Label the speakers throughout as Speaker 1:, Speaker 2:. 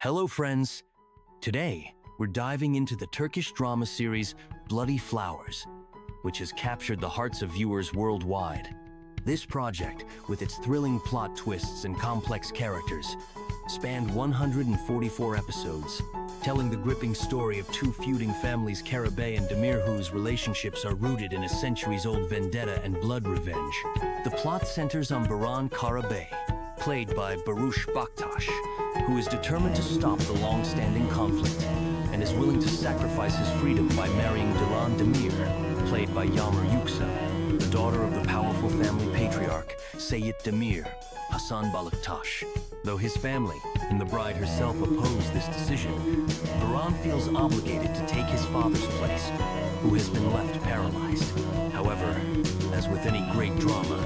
Speaker 1: Hello friends! Today, we're diving into the Turkish drama series Bloody Flowers, which has captured the hearts of viewers worldwide. This project, with its thrilling plot twists and complex characters, spanned 144 episodes, telling the gripping story of two feuding families, Karabey and Demir, whose relationships are rooted in a centuries-old vendetta and blood revenge. The plot centers on Baran Karabey, played by Barıs Baktas, who is determined to stop the long-standing conflict and is willing to sacrifice his freedom by marrying Dilan Demir, played by Yagmur Yuksel, the daughter of the powerful family patriarch Seyit Demir, Hasan Baktas. Though his family and the bride herself oppose this decision, Baran feels obligated to take his father's place, who has been left paralyzed. However, as with any great drama,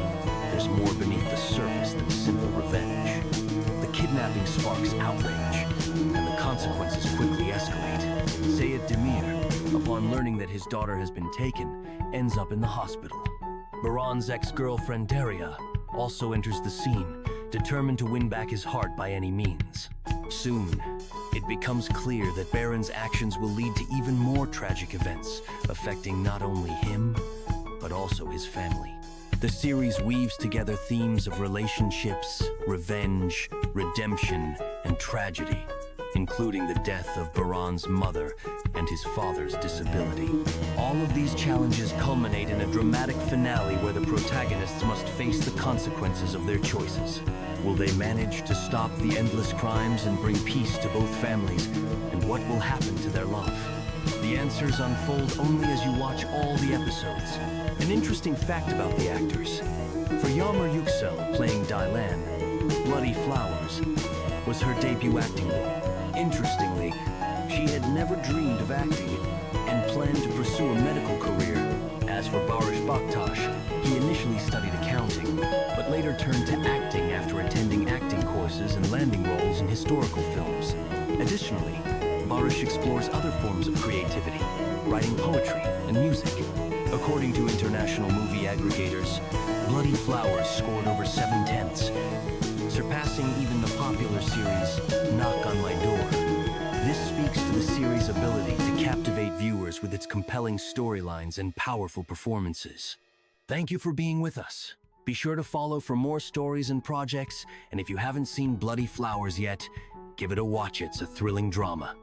Speaker 1: there's more beneath the surface than simple revenge. The kidnapping sparks outrage, and the consequences quickly escalate. Seyit Demir, upon learning that his daughter has been taken, ends up in the hospital. Baran's ex-girlfriend Daria also enters the scene, determined to win back his heart by any means. Soon, it becomes clear that Baran's actions will lead to even more tragic events, affecting not only him, but also his family. The series weaves together themes of relationships, revenge, redemption, and tragedy, including the death of Baran's mother and his father's disability. All of these challenges culminate in a dramatic finale where the protagonists must face the consequences of their choices. Will they manage to stop the endless crimes and bring peace to both families? And what will happen to their love? The answers unfold only as you watch all the episodes. An interesting fact about the actors: for Yagmur Yuksel playing Dilan, Bloody Flowers was her debut acting role. Interestingly, she had never dreamed of acting and planned to pursue a medical career. As for Barıs Baktas, he initially studied accounting, but later turned to acting after attending acting courses and landing roles in historical films. Additionally, Barıs explores other forms of creativity, writing poetry and music. According to international movie aggregators, Bloody Flowers scored over 7/10, surpassing even the popular series Knock on My Door. This speaks to the series' ability to captivate viewers with its compelling storylines and powerful performances. Thank you for being with us. Be sure to follow for more stories and projects, and if you haven't seen Bloody Flowers yet, give it a watch. It's a thrilling drama.